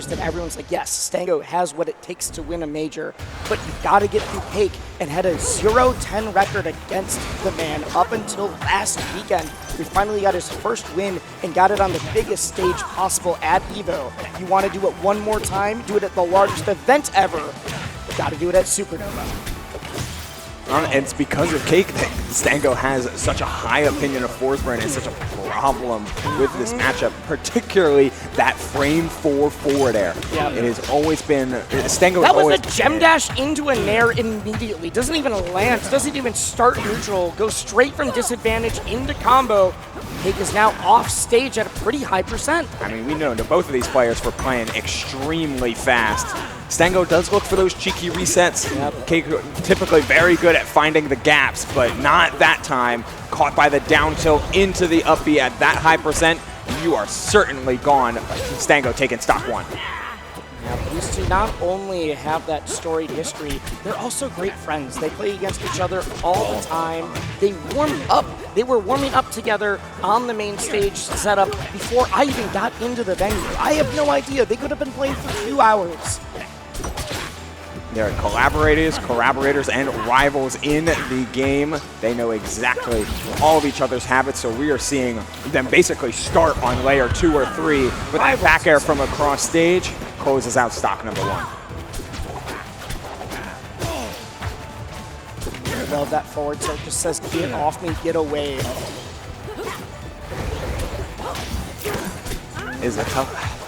that everyone's like, yes, Stango has what it takes to win a major, but you've got to get through Cake, and had a 0-10 record against the man up until last weekend. We finally got his first win and got it on the biggest stage possible at EVO. You want to do it one more time, do it at the largest event ever. Got to do it at Supernova. And it's because of Cake that Stango has such a high opinion of Forsburn and such a problem with this matchup, particularly that frame 4 forward air. Yep. It has always been, Stango that was a gem dash into a nair immediately. Doesn't even land, doesn't even start neutral, goes straight from disadvantage into combo. Cake is now off stage at a pretty high percent. I mean, we know that both of these players were playing extremely fast. Stango does look for those cheeky resets. Yep. Cake typically very good at finding the gaps, but not that time. Caught by the down tilt into the up B at that high percent, you are certainly gone. Stango taking stock 1. Yeah, these two not only have that storied history, they're also great friends. They play against each other all the time. They warm up. They were warming up together on the main stage setup before I even got into the venue. I have no idea. They could have been playing for 2 hours. They're collaborators, and rivals in the game. They know exactly all of each other's habits, so we are seeing them basically start on layer 2 or 3 with that back air from across stage. Closes out stock number 1. Love that forward tilt, just says, get off me, get away.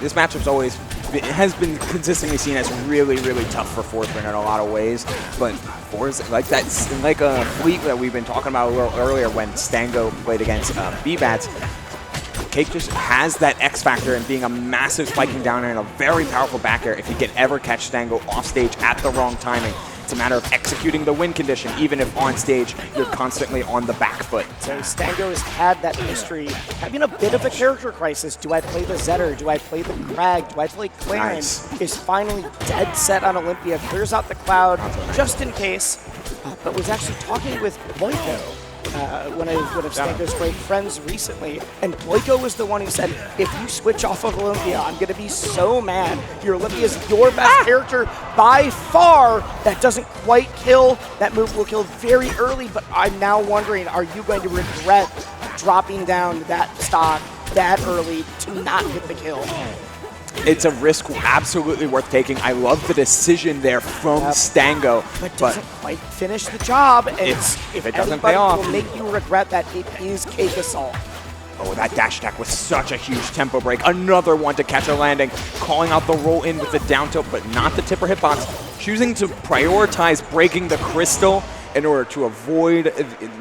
This matchup's has been consistently seen as really, really tough for Forsburn in a lot of ways, but like a Fleet that we've been talking about a little earlier when Stango played against B-Bats, Cake just has that X factor in being a massive spiking down and a very powerful back air if you can ever catch Stango off stage at the wrong timing. It's a matter of executing the win condition, even if on stage you're constantly on the back foot. So Stango has had that history, having a bit of a character crisis. Do I play the Zetter? Do I play the Crag? Do I play Clarence? Nice. Is finally dead set on Olympia, clears out the cloud just in case, but was actually talking with Boyko. One of Stango's great friends recently, and Boyko was the one who said, if you switch off of Olympia, I'm going to be so mad. Your Olympia is your best character by far. That doesn't quite kill. That move will kill very early, but I'm now wondering, are you going to regret dropping down that stock that early to not get the kill? It's a risk absolutely worth taking. I love the decision there from Stango. But doesn't quite finish the job. And if it doesn't pay off, will make you regret that it is CakeAssault. Oh, that dash attack was such a huge tempo break. Another one to catch a landing. Calling out the roll in with the down tilt, but not the tipper hitbox. Choosing to prioritize breaking the crystal in order to avoid,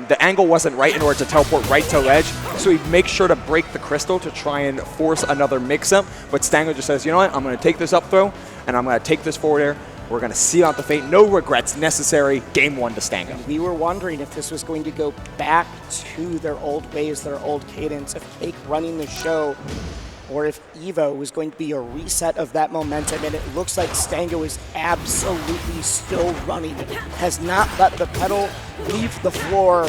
the angle wasn't right in order to teleport right to ledge, so he makes sure to break the crystal to try and force another mix-up, but Stango just says, you know what, I'm going to take this up throw, and I'm going to take this forward air. We're going to see out the fate. No regrets necessary. Game 1 to Stango. We were wondering if this was going to go back to their old ways, their old cadence of Cake running the show, or if EVO was going to be a reset of that momentum, and it looks like Stango is absolutely still running. Has not let the pedal leave the floor.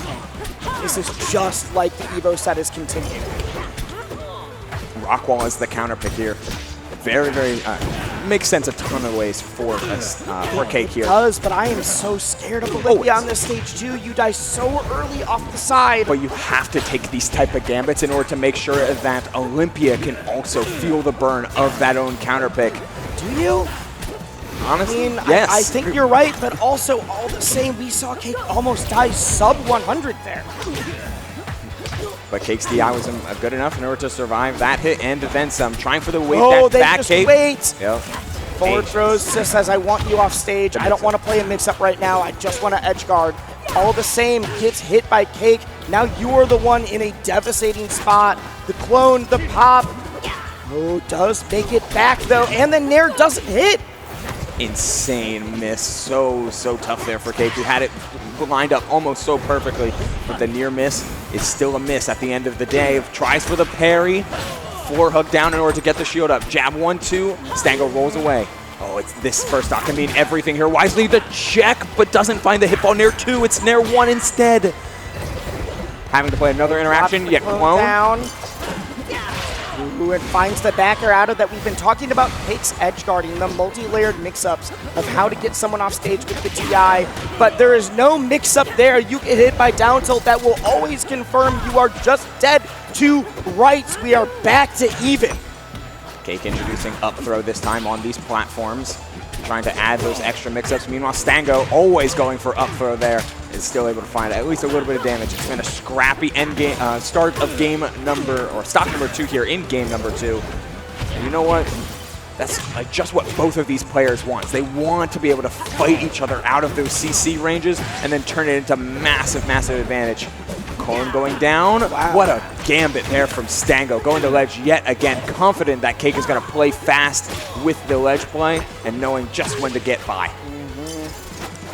This is just like the EVO set has continued. Rockwall is the counter pick here. Very, very, makes sense a ton of ways for Cake here. It does, but I am so scared of Olympia on this stage too. You die so early off the side. But you have to take these type of gambits in order to make sure that Olympia can also feel the burn of that own counter pick. Do you? Honestly, I mean, yes. I think you're right, but also all the same, we saw Cake almost die sub 100 there. But Cake's DI was good enough in order to survive that hit and then some. Trying for the weight back Cake. Wait. Yep. Forward throws, just says, I want you off stage. I don't want to play a mix-up right now. I just want to edge guard. All the same, gets hit by Cake. Now you are the one in a devastating spot. The clone, the pop. Oh, does make it back though, and the nair doesn't hit. Insane miss. So tough there for Cake. He had it lined up almost so perfectly, but the near miss is still a miss at the end of the day. Tries for the parry. Floor hug down in order to get the shield up. Jab 1-2. Stango rolls away. Oh, it's this first stock can mean everything here. Wisely the check, but doesn't find the hitball nair 2. It's nair 1 instead. Having to play another interaction, yet clone. Down. Ooh, and finds the backer out of that. We've been talking about Cake's edge guarding, the multi-layered mix-ups of how to get someone off stage with the TI, but there is no mix-up there. You get hit by down tilt that will always confirm you are just dead to rights. We are back to even. Cake introducing up throw this time on these platforms, trying to add those extra mix-ups. Meanwhile, Stango always going for up throw there, is still able to find at least a little bit of damage. It's been a scrappy end game, start of game number, or stock number 2 here in game number 2. And you know what? That's like just what both of these players want. They want to be able to fight each other out of those CC ranges and then turn it into massive, massive advantage. Colin going down. Wow. What a gambit there from Stango. Going to ledge yet again, confident that Cake is going to play fast with the ledge play and knowing just when to get by.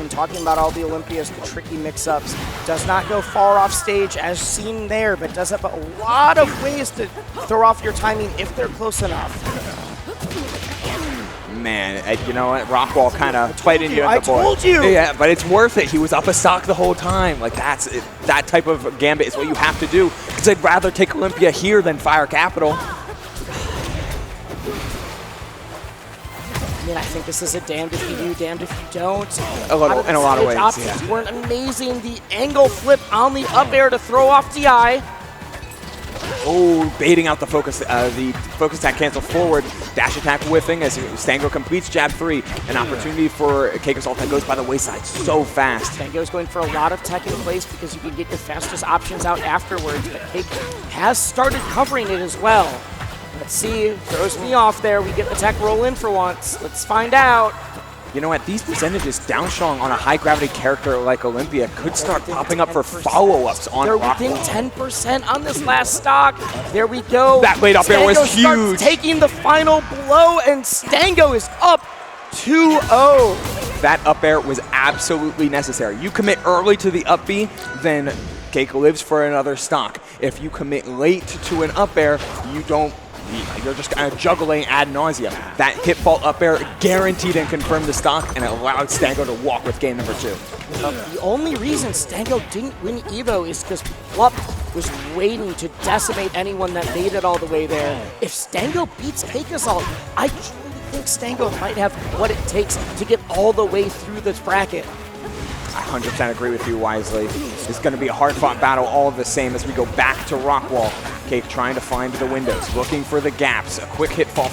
I'm talking about all the Olympias, the tricky mix-ups. Does not go far off stage as seen there, but does have a lot of ways to throw off your timing if they're close enough. Man, you know what? Rockwall kind of played into you. I told you! Yeah, but it's worth it. He was up a stock the whole time. Like, that's it. That type of gambit is what you have to do. Because I'd rather take Olympia here than Fire Capital. I mean, I think this is a damned if you do, damned if you don't. In a lot of ways, options weren't amazing. The angle flip on the up air to throw off DI. Oh, baiting out the focus attack cancel forward. Dash attack whiffing as Stango completes jab 3. An opportunity for CakeAssault that goes by the wayside so fast. Stango's going for a lot of tech in place because you can get your fastest options out afterwards, but Cake has started covering it as well. Let's see, throws me off there. We get the tech roll in for once. Let's find out. You know, at these percentages, down strong on a high-gravity character like Olympia could start popping up for follow-ups on Rockwall. They're within 10% on this last stock. There we go. That late up air was huge. Taking the final blow, and Stango is up 2-0. That up air was absolutely necessary. You commit early to the up B, then Cake lives for another stock. If you commit late to an up air, you're just kind of juggling ad nauseum. That hit fault up air guaranteed and confirmed the stock, and it allowed Stango to walk with game number 2. The only reason Stango didn't win Evo is because Plup was waiting to decimate anyone that made it all the way there. If Stango beats CakeAssault, I truly think Stango might have what it takes to get all the way through this bracket. I 100% agree with you, Wisely. It's going to be a hard-fought battle all the same as we go back to Rockwall. Cake trying to find the windows, looking for the gaps. A quick hit fall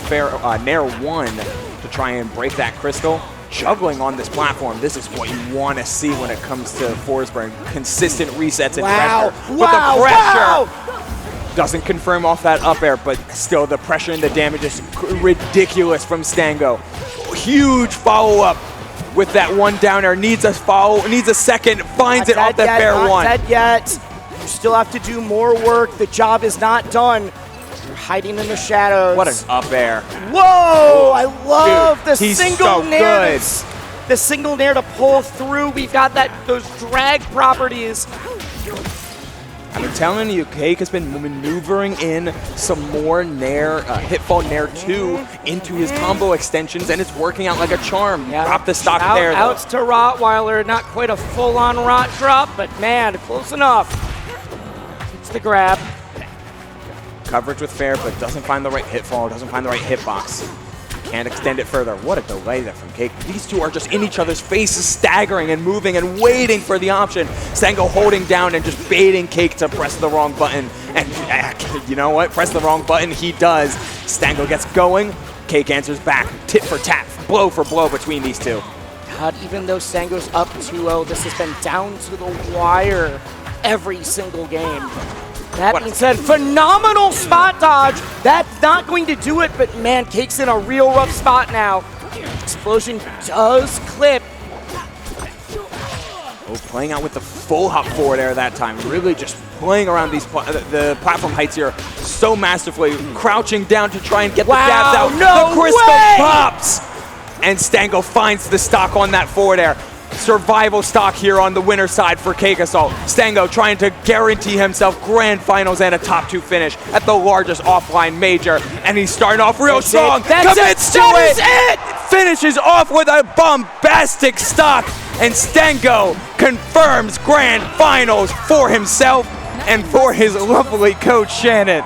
Nair 1 to try and break that crystal. Juggling on this platform, this is what you want to see when it comes to Forsburn. Consistent resets and pressure. But the pressure doesn't confirm off that up air, but still the pressure and the damage is ridiculous from Stango. Huge follow-up. With that one down air, needs a second, finds it off that fair one. Not dead yet. You still have to do more work. The job is not done. You're hiding in the shadows. What an up air. Whoa! I love the he's single so nair. good. The single nair to pull through. We've got those drag properties. I've been telling you, Cake has been maneuvering in some more Nair, Hitfall Nair 2 into his combo extensions, and it's working out like a charm. Yeah. Drop the stock there, though. Outs to Rottweiler, not quite a full-on Rot drop, but man, close enough. It's the grab. Coverage with fair, but doesn't find the right hitfall, doesn't find the right hitbox. Can't extend it further. What a delay there from Cake. These two are just in each other's faces, staggering and moving and waiting for the option. Stango holding down and just baiting Cake to press the wrong button. And you know what? Press the wrong button, he does. Stango gets going. Cake answers back. Tit for tat, blow for blow between these two. God, even though Stango's up 2-0, this has been down to the wire every single game. That being said, phenomenal spot dodge. That's not going to do it, but man, Cake's in a real rough spot now. Explosion does clip. Oh, playing out with the full hop forward air that time. Really just playing around these the platform heights here so masterfully. Crouching down to try and get the jabs out. No the crystal way! pops! And Stango finds the stock on that forward air. Survival stock here on the winner side for CakeAssault. Stango trying to guarantee himself grand finals and a top 2 finish at the largest offline major. And he's starting off real strong. Commits to it! Finishes off with a bombastic stock. And Stango confirms grand finals for himself and for his lovely coach, Shannon.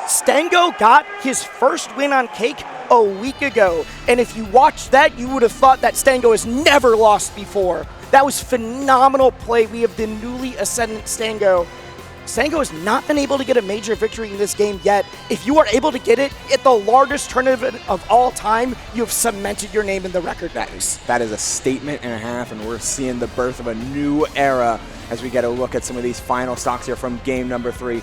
Stango got his first win on Cake a week ago, and if you watched that, you would have thought that Stango has never lost before. That was phenomenal play. We have the newly ascendant Stango. Stango has not been able to get a major victory in this game yet. If you are able to get it at the largest tournament of all time, you have cemented your name in the record books. That is a statement and a half, and we're seeing the birth of a new era as we get a look at some of these final stocks here from game number 3.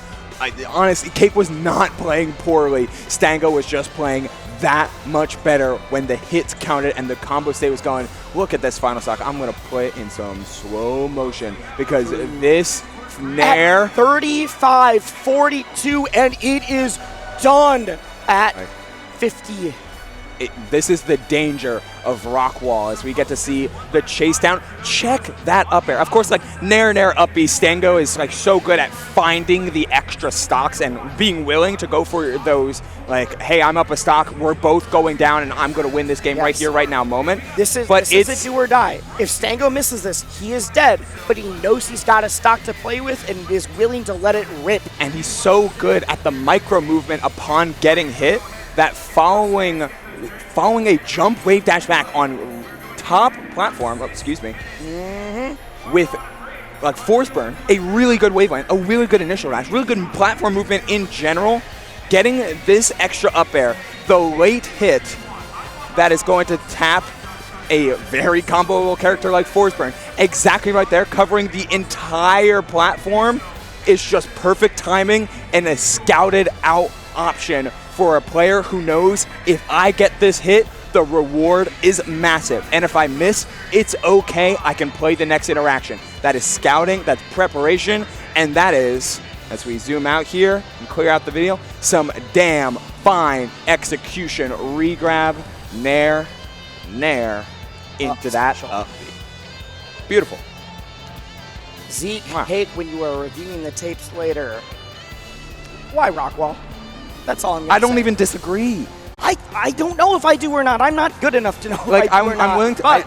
Honestly, Cake was not playing poorly. Stango was just playing that much better when the hits counted and the combo state was going. Look at this final stock. I'm going to put it in some slow motion because this Nair. At 35-42, and it is done at 50. This is the danger of Rockwall as we get to see the chase down. Check that up air. Of course, like Nair up B, Stango is like so good at finding the extra stocks and being willing to go for those like, hey, I'm up a stock, we're both going down, and I'm going to win this game right here, right now moment. This is a do or die. If Stango misses this, he is dead, but he knows he's got a stock to play with and is willing to let it rip. And he's so good at the micro movement upon getting hit that following a jump wave dash back on top platform, with like Forsburn, a really good wave line, a really good initial dash, really good platform movement in general, getting this extra up air, the late hit that is going to tap a very comboable character like Forsburn, exactly right there, covering the entire platform, is just perfect timing and a scouted out option for a player who knows if I get this hit, the reward is massive. And if I miss, it's okay. I can play the next interaction. That is scouting, that's preparation, and that is, as we zoom out here and clear out the video, some damn fine execution. Regrab, Nair, into that up B. Beautiful. Zeke, Cake, when you are reviewing the tapes later, why Rockwall? That's all I'm gonna say. I don't even disagree. I don't know if I do or not. I'm not good enough to know like, if I do or not. I'm willing to. But